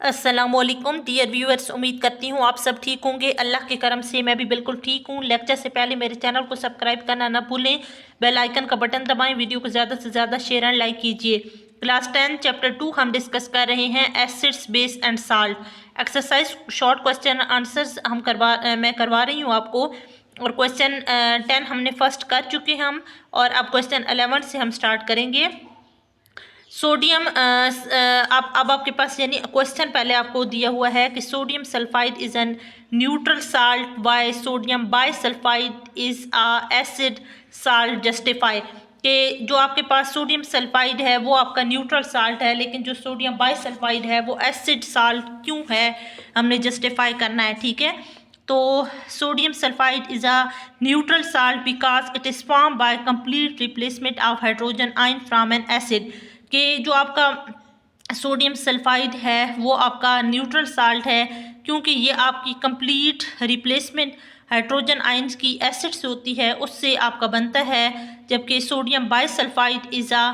अस्सलामुअलैकुम dear viewers, उम्मीद करती हूँ आप सब ठीक होंगे। अल्लाह के करम से मैं भी बिल्कुल ठीक हूँ। लेक्चर से पहले मेरे चैनल को सब्सक्राइब करना ना भूलें, बेल आइकन का बटन दबाएं, वीडियो को ज़्यादा से ज़्यादा शेयर एंड लाइक कीजिए। क्लास 10 चैप्टर 2 हम डिस्कस कर रहे हैं acids, base and salt. Exercise short question answers मैं करवा रही हूँ आपको। और क्वेश्चन 10 हमने फर्स्ट कर चुके हैं हम, और अब क्वेश्चन 11 से हम स्टार्ट करेंगे। सोडियम अब आपके पास यानी क्वेश्चन पहले आपको दिया हुआ है कि sodium sulphide is an neutral salt, why sodium bisulphide is a acid salt, justify. कि जो आपके पास सोडियम सल्फाइड है वो आपका न्यूट्रल साल्ट है, लेकिन जो सोडियम बाइसल्फाइड है वो एसिड साल्ट क्यों है, हमने जस्टिफाई करना है। ठीक है, तो sodium sulphide is a neutral salt because it is form by complete replacement of hydrogen ion from N acid. कि जो आपका सोडियम सल्फाइड है वो आपका न्यूट्रल साल्ट है क्योंकि ये आपकी कंप्लीट रिप्लेसमेंट हाइड्रोजन आयंस की एसिड से होती है, उससे आपका बनता है। जबकि sodium bisulphide is a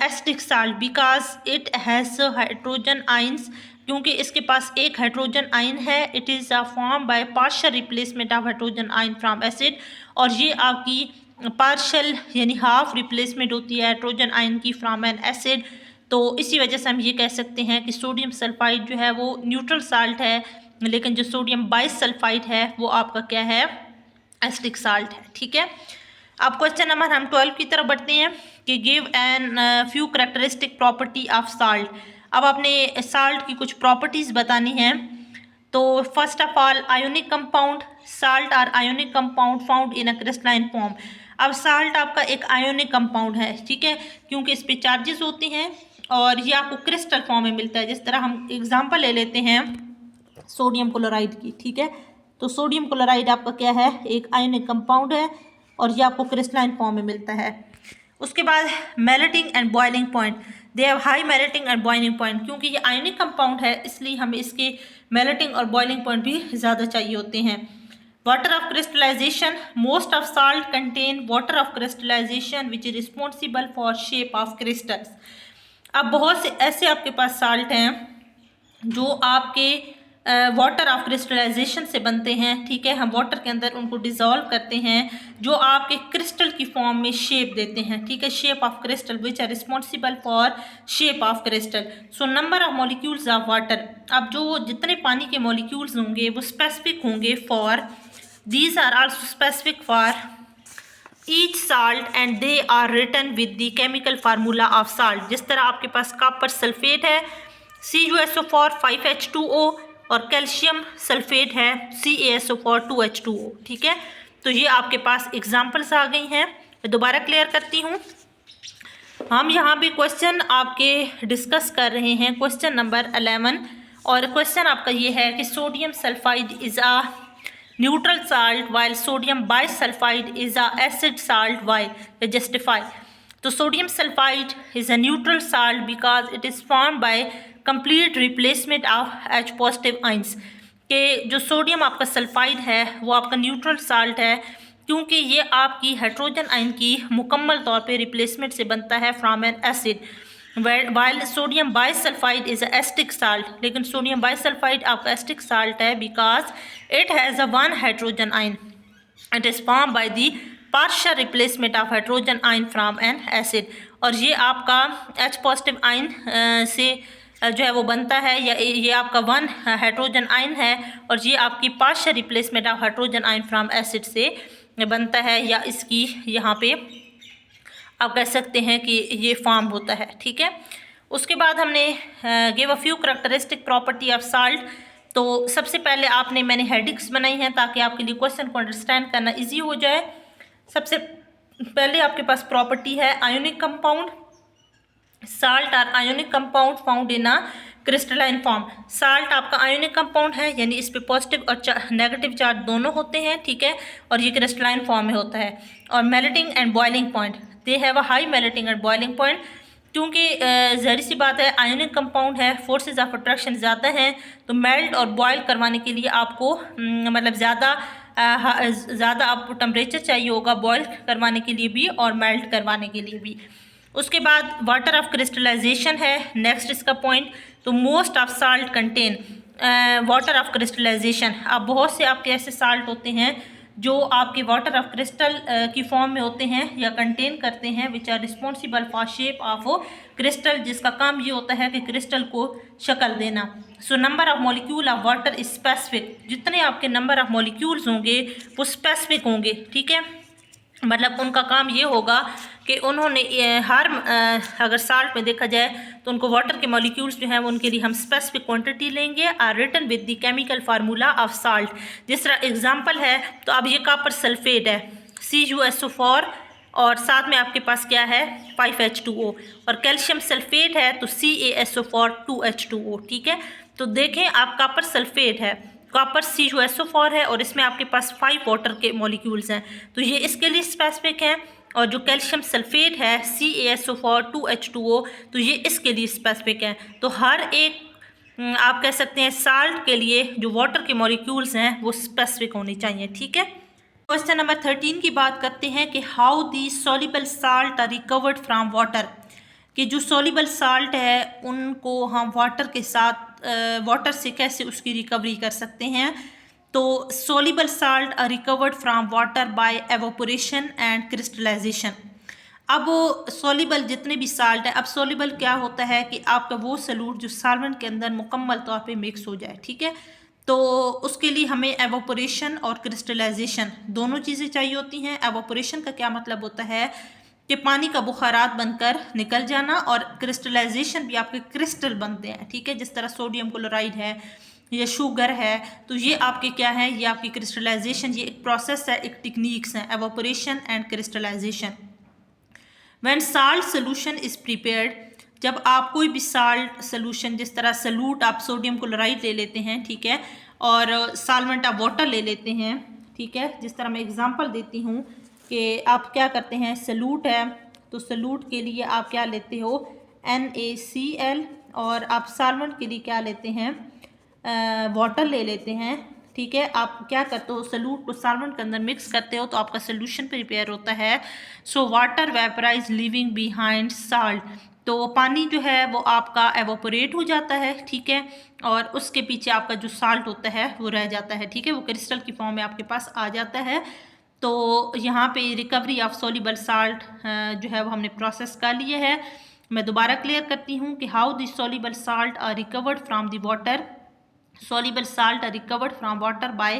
acidic salt because it has hydrogen ions, क्योंकि इसके पास एक हाइड्रोजन आयन है। It is a form by partial replacement of hydrogen ion from acid, और ये आपकी पार्शल यानी हाफ रिप्लेसमेंट होती है हाइड्रोजन आयन की फ्रॉम एन एसिड। तो इसी वजह से हम ये कह सकते हैं कि सोडियम सल्फाइड जो है वो न्यूट्रल साल्ट है, लेकिन जो सोडियम बाइसल्फाइड है वो आपका क्या है, एसिडिक साल्ट है। ठीक है, अब क्वेश्चन नंबर हम 12 की तरफ बढ़ते हैं कि give an few characteristic property of salt. अब आपने साल्ट की कुछ प्रॉपर्टीज़ बतानी हैं। तो first of all ionic compound, salt are ionic compound found in a crystalline form. अब साल्ट आपका एक आयोनिक कंपाउंड है, ठीक है, क्योंकि इस पे चार्जेस होते हैं और ये आपको क्रिस्टल फॉर्म में मिलता है। जिस तरह हम एग्जांपल ले लेते हैं सोडियम क्लोराइड की। ठीक है, तो सोडियम क्लोराइड आपका क्या है, एक आयोनिक कंपाउंड है और ये आपको क्रिस्टलाइन फॉर्म में मिलता है। उसके बाद melting and boiling point, they have high melting and boiling point. क्योंकि ये आयोनिक कंपाउंड है इसलिए हमें इसके मेल्टिंग और बॉइलिंग पॉइंट भी ज़्यादा चाहिए होते हैं। Water of crystallisation, most of salt contain water of crystallisation which is responsible for shape of crystals. अब बहुत से ऐसे आपके पास साल्ट हैं जो आपके वाटर ऑफ क्रिस्टलाइजेशन से बनते हैं। ठीक है, हम वाटर के अंदर उनको डिज़ोल्व करते हैं जो आपके क्रिस्टल की फॉर्म में शेप देते हैं। ठीक है, shape of crystal which are responsible for shape of crystal. So number of molecules of water, अब जो जितने पानी के मॉलिक्यूल्स होंगे वो स्पेसिफिक होंगे for, these are also specific for each salt and they are written with the chemical formula of salt। जिस तरह आपके पास कॉपर सल्फेट है CuSO4 5H2O और कैल्शियम सल्फेट है CaSO4 2H2O। ठीक है, तो ये आपके पास एग्जाम्पल्स आ गई हैं। मैं दोबारा क्लियर करती हूँ, हम यहाँ भी क्वेश्चन आपके डिस्कस कर रहे हैं क्वेश्चन नंबर 11, और क्वेश्चन आपका ये है कि sodium sulphide is a neutral salt while sodium bisulphide is a acid salt, why, justify. तो sodium sulphide is a neutral salt because it is form by complete replacement of H positive ions. के जो sodium आपका sulphide है वो आपका neutral salt है क्योंकि ये आपकी हाइड्रोजन आयन की मुकम्मल तौर पे रिप्लेसमेंट से बनता है from N acid, while sodium bisulphide is acidic salt. लेकिन सोडियम बाइसल्फाइड आपका एसिडिक साल्ट है because it has a one hydrogen ion, it is form by the partial replacement of hydrogen ion from N acid. और ये आपका H positive ion से जो है वो बनता है, या ये आपका वन हाइड्रोजन आयन है और ये आपकी partial replacement of hydrogen ion from acid से बनता है, या इसकी यहाँ पे आप कह सकते हैं कि ये फॉर्म होता है। ठीक है, उसके बाद हमने give a few characteristic property of salt. तो सबसे पहले मैंने हेडिंग्स बनाई हैं ताकि आपके लिए क्वेश्चन को अंडरस्टैंड करना इजी हो जाए। सबसे पहले आपके पास प्रॉपर्टी है ionic compound, salt are ionic compound found in a crystalline form. Salt आपका आयोनिक कंपाउंड है यानी इस पे पॉजिटिव और नेगेटिव चार्ज दोनों होते हैं। ठीक है, और ये क्रिस्टलाइन फॉर्म में होता है। और melting and boiling point, they have a high melting and boiling point, क्योंकि ज़ाहिर सी बात है आयोनिक कंपाउंड है, फोर्सेस ऑफ अट्रैक्शन ज़्यादा हैं, तो मेल्ट और बॉयल करवाने के लिए आपको मतलब ज़्यादा आपको टेम्परेचर चाहिए होगा बॉयल करवाने के लिए भी और मेल्ट करवाने के लिए भी। उसके बाद वाटर ऑफ क्रिस्टलाइजेशन है नेक्स्ट इसका पॉइंट। तो most of salt contain water of crystallisation. अब बहुत से आपके ऐसे साल्ट होते हैं जो आपके वाटर ऑफ क्रिस्टल की फॉर्म में होते हैं या कंटेन करते हैं, which are responsible for shape of crystal, जिसका काम ये होता है कि क्रिस्टल को शक्ल देना। सो number of molecule of water is specific. जितने आपके नंबर ऑफ मॉलिक्यूल्स होंगे वो स्पेसिफिक होंगे, ठीक है। मतलब उनका काम ये होगा कि उन्होंने हर अगर साल्ट में देखा जाए तो उनको वाटर के मॉलिक्यूल्स जो हैं वो उनके लिए हम स्पेसिफिक क्वांटिटी लेंगे। Are written with the chemical formula of salt. जिस तरह एग्जांपल है तो अब ये कॉपर सल्फेट है CuSO4 और साथ में आपके पास क्या है 5H2O, और कैल्शियम सल्फेट है तो CaSO4 2H2O, ठीक है। तो देखें आप कॉपर सल्फेट है, कॉपर CuSO4 है और इसमें आपके पास 5 वाटर के मॉलिक्यूल्स हैं, तो ये इसके लिए स्पेसिफिक है। और जो कैल्शियम सल्फेट है CaSO4 2H2O, तो ये इसके लिए स्पेसिफिक है। तो हर एक आप कह सकते हैं साल्ट के लिए जो वाटर के मॉलिक्यूल्स हैं वो स्पेसिफिक होने चाहिए, ठीक है। क्वेश्चन नंबर 13 की बात करते हैं कि how the soluble salt are recovered from water. कि जो सॉल्युबल साल्ट है उनको हम वाटर के साथ वाटर से कैसे उसकी रिकवरी कर सकते हैं। तो soluble salt are recovered from water by evaporation and crystallization। अब soluble जितने भी साल्ट है, अब soluble क्या होता है कि आपका वो सलूट जो सॉल्वेंट के अंदर मुकम्मल तौर पे मिक्स हो जाए, ठीक है। तो उसके लिए हमें एवोपोरेशन और क्रिस्टलाइजेशन दोनों चीज़ें चाहिए होती हैं। एवोपोरेशन का क्या मतलब होता है कि पानी का बुखारात बनकर निकल जाना, और क्रिस्टलाइजेशन भी आपके क्रिस्टल बनते हैं, ठीक है। जिस तरह सोडियम क्लोराइड है या शुगर है, तो ये आपके क्या है, ये आपकी क्रिस्टलाइजेशन, ये एक प्रोसेस है, एक टेक्निक्स है, evaporation and crystallisation. When salt solution is prepared, जब आप कोई भी साल्ट सोल्यूशन, जिस तरह सलूट आप सोडियम क्लोराइड ले लेते हैं, ठीक है, और सॉल्वेंट आप वाटर ले लेते हैं, ठीक है। जिस तरह मैं एग्जांपल देती हूँ कि आप क्या करते हैं, सलूट है तो सलूट के लिए आप क्या लेते हो NaCl, और आप सॉल्वेंट के लिए क्या लेते हैं वाटर ले लेते हैं, ठीक है। आप क्या करते हो, सलूट को सॉल्वेंट के अंदर मिक्स करते हो तो आपका सोल्यूशन प्रिपेयर होता है। So water vaporise living behind salt, तो पानी जो है वो आपका एवोपोरेट हो जाता है, ठीक है, और उसके पीछे आपका जो साल्ट होता है वो रह जाता है, ठीक है, वो क्रिस्टल की फॉर्म में आपके पास आ जाता है। तो यहाँ पे रिकवरी ऑफ सोल्युबल साल्ट जो है वो हमने प्रोसेस कर लिए है। मैं दोबारा क्लियर करती हूँ कि how the soluble salt are recovered from the water. soluble salt are recovered from water by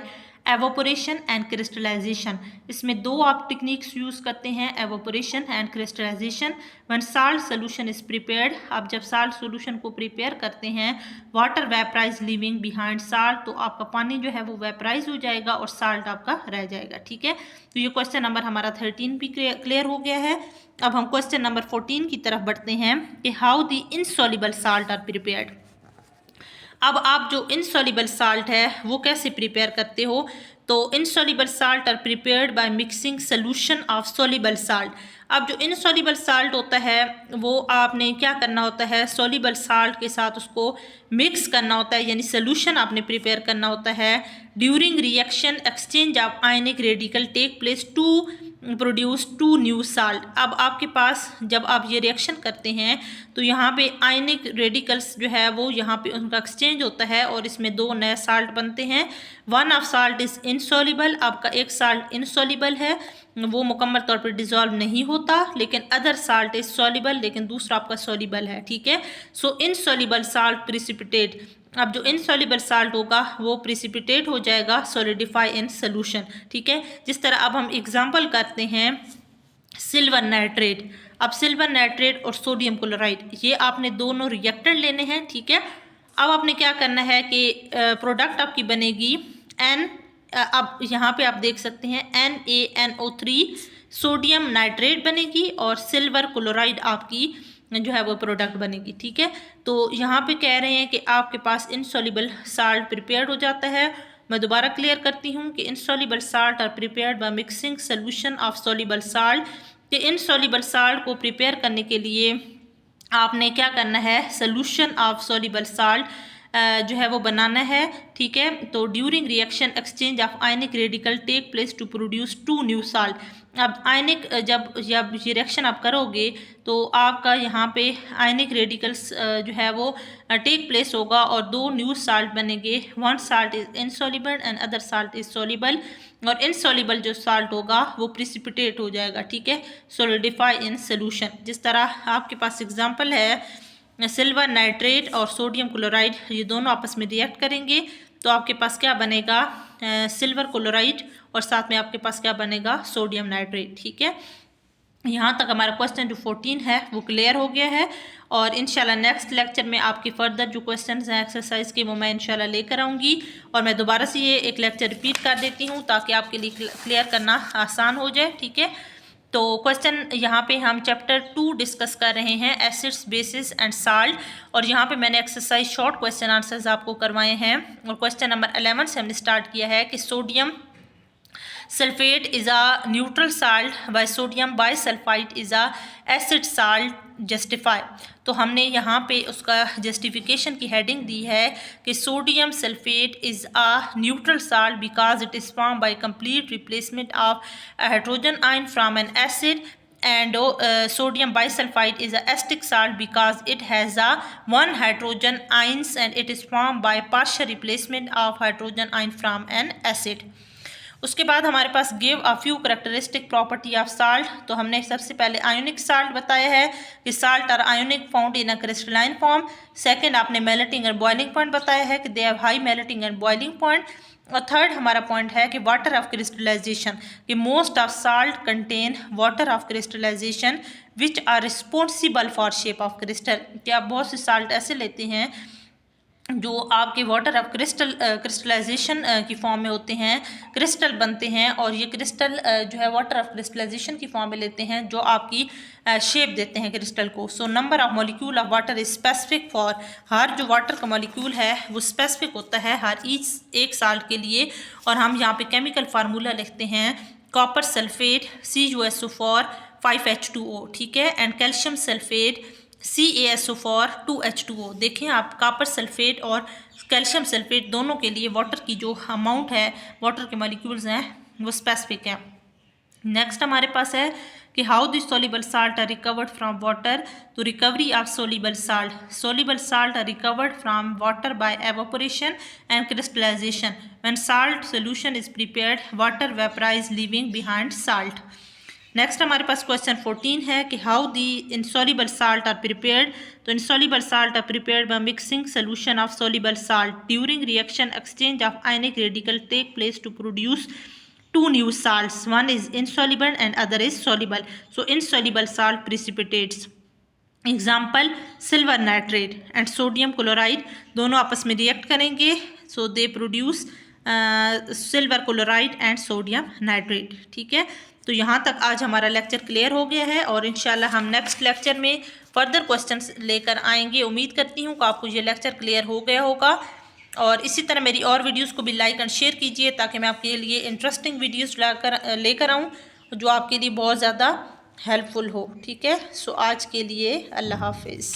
evaporation and crystallization। इसमें दो आप टेक्निक्स यूज़ करते हैं, evaporation and crystallization। when salt solution is prepared, आप जब salt solution को prepare करते हैं, water vaporize leaving behind salt, तो आपका पानी जो है वो वेपराइज हो जाएगा और salt आपका रह जाएगा, ठीक है। तो ये क्वेश्चन नंबर हमारा 13 भी क्लियर हो गया है। अब हम क्वेश्चन नंबर 14 की तरफ बढ़ते हैं कि how the insoluble salt are prepared. अब आप जो इनसॉल्युबल साल्ट है वो कैसे प्रिपेयर करते हो, तो insoluble salt are prepared by mixing solution of soluble salt. अब जो इनसॉल्युबल साल्ट होता है वो आपने क्या करना होता है, सॉल्युबल साल्ट के साथ उसको मिक्स करना होता है, यानी सोल्यूशन आपने प्रिपेयर करना होता है। During reaction exchange of ionic radical take place to produce 2 new salt. अब आपके पास जब आप ये रिएक्शन करते हैं तो यहाँ पे आयनिक रेडिकल्स जो है वो यहाँ पे उनका एक्सचेंज होता है और इसमें 2 नए साल्ट बनते हैं। One of salt is insoluble, आपका एक साल्ट इनसॉल्युबल है, वो मुकम्मल तौर पर डिज़ोल्व नहीं होता, लेकिन अदर साल्ट इज सॉल्युबल, लेकिन दूसरा आपका सॉल्युबल है, ठीक है। सो इनसॉल्युबल साल्ट प्रिसिपिटेट, अब जो इनसॉल्युबल साल्ट होगा वो प्रिसिपिटेट हो जाएगा, सॉलिडिफाई इन सोल्यूशन, ठीक है। जिस तरह अब हम एग्जांपल करते हैं सिल्वर नाइट्रेट। अब सिल्वर नाइट्रेट और सोडियम क्लोराइड ये आपने दोनों रिएक्टेंट लेने हैं, ठीक है। अब आपने क्या करना है कि प्रोडक्ट आपकी बनेगी अब यहाँ पे आप देख सकते हैं NaNO3 सोडियम नाइट्रेट बनेगी और सिल्वर क्लोराइड आपकी जो है वो प्रोडक्ट बनेगी, ठीक है। तो यहाँ पे कह रहे हैं कि आपके पास इनसॉल्युबल साल्ट प्रिपेयर्ड हो जाता है। मैं दोबारा क्लियर करती हूँ कि insoluble salt are prepared by mixing solution of soluble salt. कि इनसॉल्युबल साल्ट को प्रिपेयर करने के लिए आपने क्या करना है, सोल्यूशन ऑफ सॉल्युबल साल्ट जो है वो बनाना है, ठीक है। तो during reaction exchange of ionic radical take place to produce 2 new salt. अब आयनिक जब ये रिएक्शन आप करोगे तो आपका यहाँ पे आयनिक रेडिकल्स जो है वो टेक प्लेस होगा और दो न्यू साल्ट बनेंगे। One salt is insoluble and other salt is soluble, और इनसॉल्युबल जो साल्ट होगा वो प्रिसिपिटेट हो जाएगा, ठीक है, सॉलिडिफाई इन सोल्यूशन। जिस तरह आपके पास एग्जांपल है सिल्वर नाइट्रेट और सोडियम क्लोराइड, ये दोनों आपस में रिएक्ट करेंगे तो आपके पास क्या बनेगा, सिल्वर क्लोराइड, और साथ में आपके पास क्या बनेगा, सोडियम नाइट्रेट, ठीक है। यहाँ तक हमारा क्वेश्चन जो 14 है वो क्लियर हो गया है, और इंशाल्लाह नेक्स्ट लेक्चर में आपके फर्दर जो क्वेश्चंस हैं एक्सरसाइज के वो मैं इंशाल्लाह लेकर आऊँगी। और मैं दोबारा से ये एक लेक्चर रिपीट कर देती हूँ ताकि आपके लिए क्लियर करना आसान हो जाए, ठीक है। तो क्वेश्चन यहाँ पे हम चैप्टर 2 डिस्कस कर रहे हैं, एसिड्स बेसिस एंड साल्ट, और यहाँ पे मैंने एक्सरसाइज शॉर्ट क्वेश्चन आंसर्स आपको करवाए हैं। और क्वेश्चन नंबर 11 से हमने स्टार्ट किया है कि sodium sulphate is a neutral salt by sodium bisulphide is a acid salt justify. तो हमने यहाँ पे उसका जस्टिफिकेशन की हेडिंग दी है कि sodium sulphate is a neutral salt because it is form by complete replacement of hydrogen ion from N acid, and sodium bisulfite is a acidic salt because it has a one hydrogen ions and it is formed by partial replacement of hydrogen ion from an acid। उसके बाद हमारे पास give a few characteristic property of salt. तो हमने सबसे पहले ionic salt बताया है कि salt are ionic found in a crystalline form. Second आपने मेल्टिंग एंड बॉइलिंग पॉइंट बताया है कि they have high melting and boiling point. और थर्ड हमारा पॉइंट है कि वाटर ऑफ क्रिस्टलाइजेशन, कि most of salt contain water of crystallisation which are responsible for shape of crystal. कि आप बहुत से साल्ट ऐसे लेते हैं जो आपके वाटर ऑफ क्रिस्टलाइजेशन की फॉर्म में होते हैं, क्रिस्टल बनते हैं, और ये क्रिस्टल जो है वाटर ऑफ क्रिस्टलाइजेशन की फॉर्म में लेते हैं जो आपकी शेप देते हैं क्रिस्टल को। So number of molecule of water is specific for, हर जो वाटर का मॉलिक्यूल है वो स्पेसिफिक होता है हर एक साल्ट के लिए। और हम यहाँ पे केमिकल फार्मूला लिखते हैं कॉपर सल्फेट CuSO4 5H2O, ठीक है, and calcium sulphate CaSO4 2H2O। देखें आप, कॉपर सल्फेट और कैल्शियम सल्फेट दोनों के लिए वाटर की जो अमाउंट है, वाटर के मॉलिक्यूल्स हैं, वो स्पेसिफिक है। नेक्स्ट हमारे पास है कि how the soluble salt are recovered from water. तो recovery of soluble salt are recovered from water by evaporation and crystallisation. When salt solution is prepared water vaporise leaving behind salt. Next हमारे पास question 14 है कि how the insoluble salt are prepared. तो insoluble salt are prepared by mixing solution of soluble salt during reaction exchange of ionic radical take place to produce two new salts, one is insoluble and other is soluble. So insoluble salt precipitates, example silver nitrate and sodium chloride दोनों आपस में react करेंगे, so they produce silver chloride and sodium nitrate, ठीक है। तो यहाँ तक आज हमारा लेक्चर क्लियर हो गया है, और इंशाल्लाह हम नेक्स्ट लेक्चर में फर्दर क्वेश्चंस लेकर आएंगे। उम्मीद करती हूँ कि आपको ये लेक्चर क्लियर हो गया होगा, और इसी तरह मेरी और वीडियोस को भी लाइक एंड शेयर कीजिए ताकि मैं आपके लिए इंटरेस्टिंग वीडियोस लेकर आऊँ जो आपके लिए बहुत ज़्यादा हेल्पफुल हो, ठीक है। सो आज के लिए अल्लाह हाफिज़।